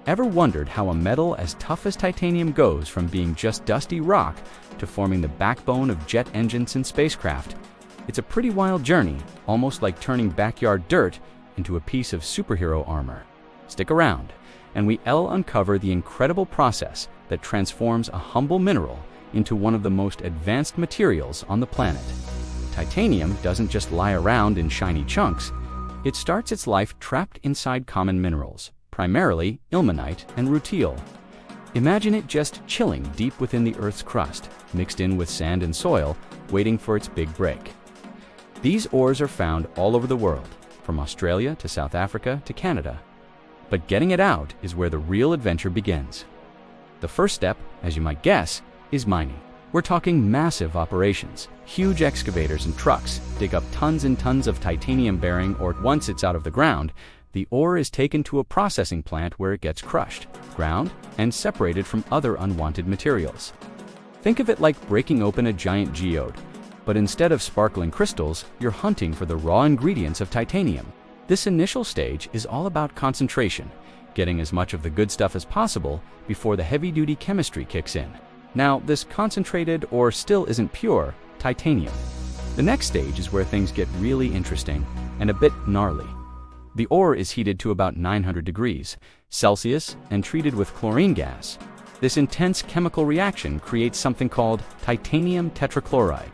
Ever wondered how a metal as tough as titanium goes from being just dusty rock to forming the backbone of jet engines and spacecraft? It's a pretty wild journey, almost like turning backyard dirt into a piece of superhero armor. Stick around, and we'll uncover the incredible process that transforms a humble mineral into one of the most advanced materials on the planet. Titanium doesn't just lie around in shiny chunks. It starts its life trapped inside common minerals, primarily ilmenite and rutile. Imagine it just chilling deep within the Earth's crust, mixed in with sand and soil, waiting for its big break. These ores are found all over the world, from Australia to South Africa to Canada. But getting it out is where the real adventure begins. The first step, as you might guess, is mining. We're talking massive operations. Huge excavators and trucks dig up tons and tons of titanium bearing, or once it's out of the ground, the ore is taken to a processing plant where it gets crushed, ground, and separated from other unwanted materials. Think of it like breaking open a giant geode, but instead of sparkling crystals, you're hunting for the raw ingredients of titanium. This initial stage is all about concentration, getting as much of the good stuff as possible before the heavy-duty chemistry kicks in. Now, this concentrated, or still isn't pure, titanium. The next stage is where things get really interesting and a bit gnarly. The ore is heated to about 900 degrees Celsius and treated with chlorine gas. This intense chemical reaction creates something called titanium tetrachloride.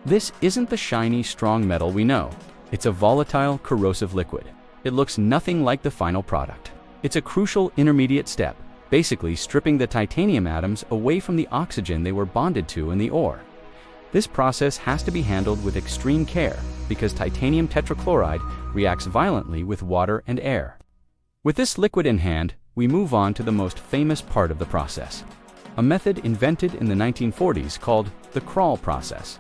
This isn't the shiny, strong metal we know. It's a volatile, corrosive liquid. It looks nothing like the final product. It's a crucial intermediate step, basically stripping the titanium atoms away from the oxygen they were bonded to in the ore. This process has to be handled with extreme care because titanium tetrachloride reacts violently with water and air. With this liquid in hand, we move on to the most famous part of the process, a method invented in the 1940s called the crawl process.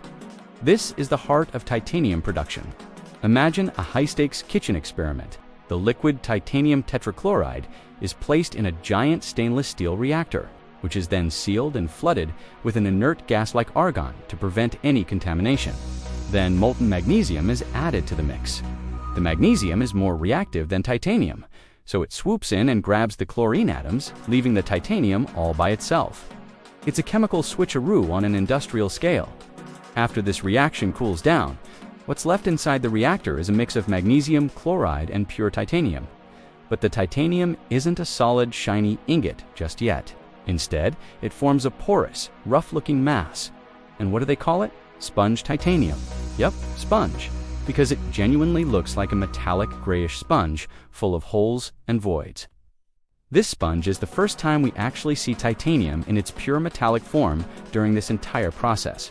This is the heart of titanium production. Imagine a high-stakes kitchen experiment. The liquid titanium tetrachloride is placed in a giant stainless steel reactor, which is then sealed and flooded with an inert gas like argon to prevent any contamination. Then molten magnesium is added to the mix. The magnesium is more reactive than titanium, so it swoops in and grabs the chlorine atoms, leaving the titanium all by itself. It's a chemical switcheroo on an industrial scale. After this reaction cools down, what's left inside the reactor is a mix of magnesium, chloride, and pure titanium. But the titanium isn't a solid, shiny ingot just yet. Instead, it forms a porous, rough-looking mass. And what do they call it? Sponge titanium. Yep, sponge, because it genuinely looks like a metallic grayish sponge full of holes and voids. This sponge is the first time we actually see titanium in its pure metallic form during this entire process.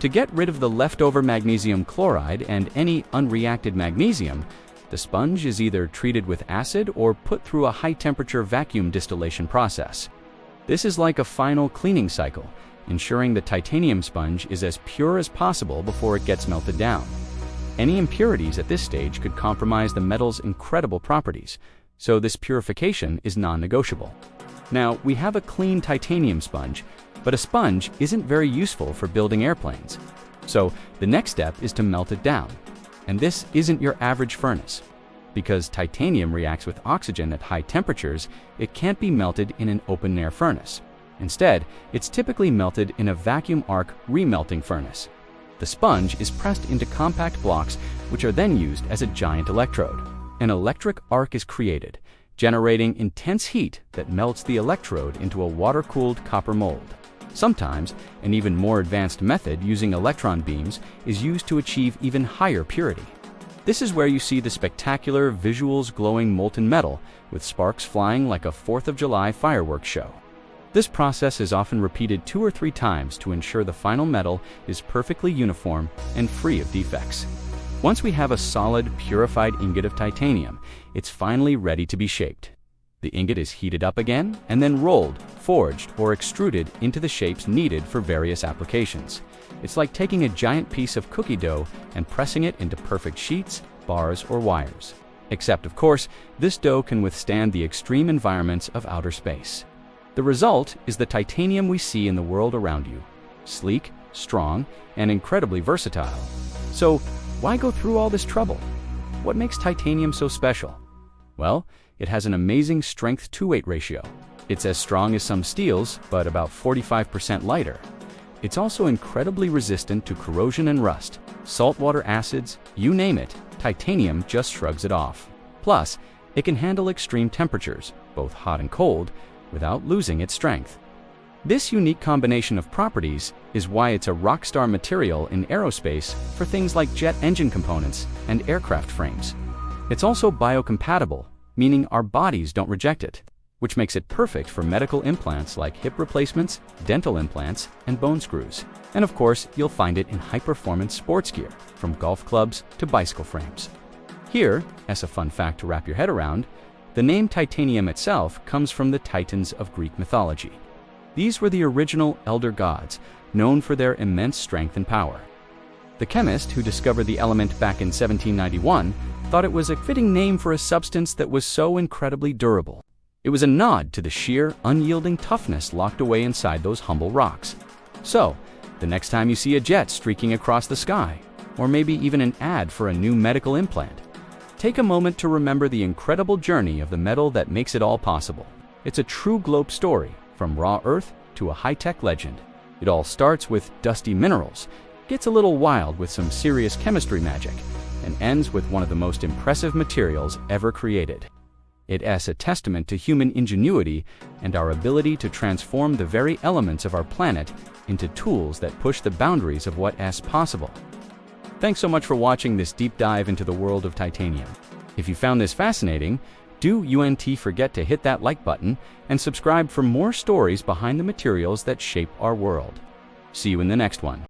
To get rid of the leftover magnesium chloride and any unreacted magnesium, the sponge is either treated with acid or put through a high-temperature vacuum distillation process. This is like a final cleaning cycle, ensuring the titanium sponge is as pure as possible before it gets melted down. Any impurities at this stage could compromise the metal's incredible properties, so this purification is non-negotiable. Now, we have a clean titanium sponge, but a sponge isn't very useful for building airplanes. So the next step is to melt it down. And this isn't your average furnace. Because titanium reacts with oxygen at high temperatures, it can't be melted in an open-air furnace. Instead, it's typically melted in a vacuum arc remelting furnace. The sponge is pressed into compact blocks, which are then used as a giant electrode. An electric arc is created, generating intense heat that melts the electrode into a water-cooled copper mold. Sometimes, an even more advanced method using electron beams is used to achieve even higher purity. This is where you see the spectacular visuals glowing molten metal with sparks flying like a 4th of July fireworks show. This process is often repeated 2 or 3 times to ensure the final metal is perfectly uniform and free of defects. Once we have a solid, purified ingot of titanium, it's finally ready to be shaped. The ingot is heated up again and then rolled, forged, or extruded into the shapes needed for various applications. It's like taking a giant piece of cookie dough and pressing it into perfect sheets, bars, or wires. Except, of course, this dough can withstand the extreme environments of outer space. The result is the titanium we see in the world around you. Sleek, strong, and incredibly versatile. So, why go through all this trouble? What makes titanium so special? Well, it has an amazing strength-to-weight ratio. It's as strong as some steels, but about 45% lighter. It's also incredibly resistant to corrosion and rust. Saltwater acids, you name it, titanium just shrugs it off. Plus, it can handle extreme temperatures, both hot and cold, without losing its strength. This unique combination of properties is why it's a rock-star material in aerospace for things like jet engine components and aircraft frames. It's also biocompatible, meaning our bodies don't reject it, which makes it perfect for medical implants like hip replacements, dental implants, and bone screws. And of course, you'll find it in high-performance sports gear, from golf clubs to bicycle frames. Here, as a fun fact to wrap your head around, the name titanium itself comes from the Titans of Greek mythology. These were the original elder gods, known for their immense strength and power. The chemist who discovered the element back in 1791 thought it was a fitting name for a substance that was so incredibly durable. It was a nod to the sheer, unyielding toughness locked away inside those humble rocks. So, the next time you see a jet streaking across the sky, or maybe even an ad for a new medical implant, take a moment to remember the incredible journey of the metal that makes it all possible. It's a true globe story, from raw earth to a high-tech legend. It all starts with dusty minerals, gets a little wild with some serious chemistry magic, and ends with one of the most impressive materials ever created. It's a testament to human ingenuity and our ability to transform the very elements of our planet into tools that push the boundaries of what's possible. Thanks so much for watching this deep dive into the world of titanium. If you found this fascinating, do forget to hit that like button and subscribe for more stories behind the materials that shape our world. See you in the next one.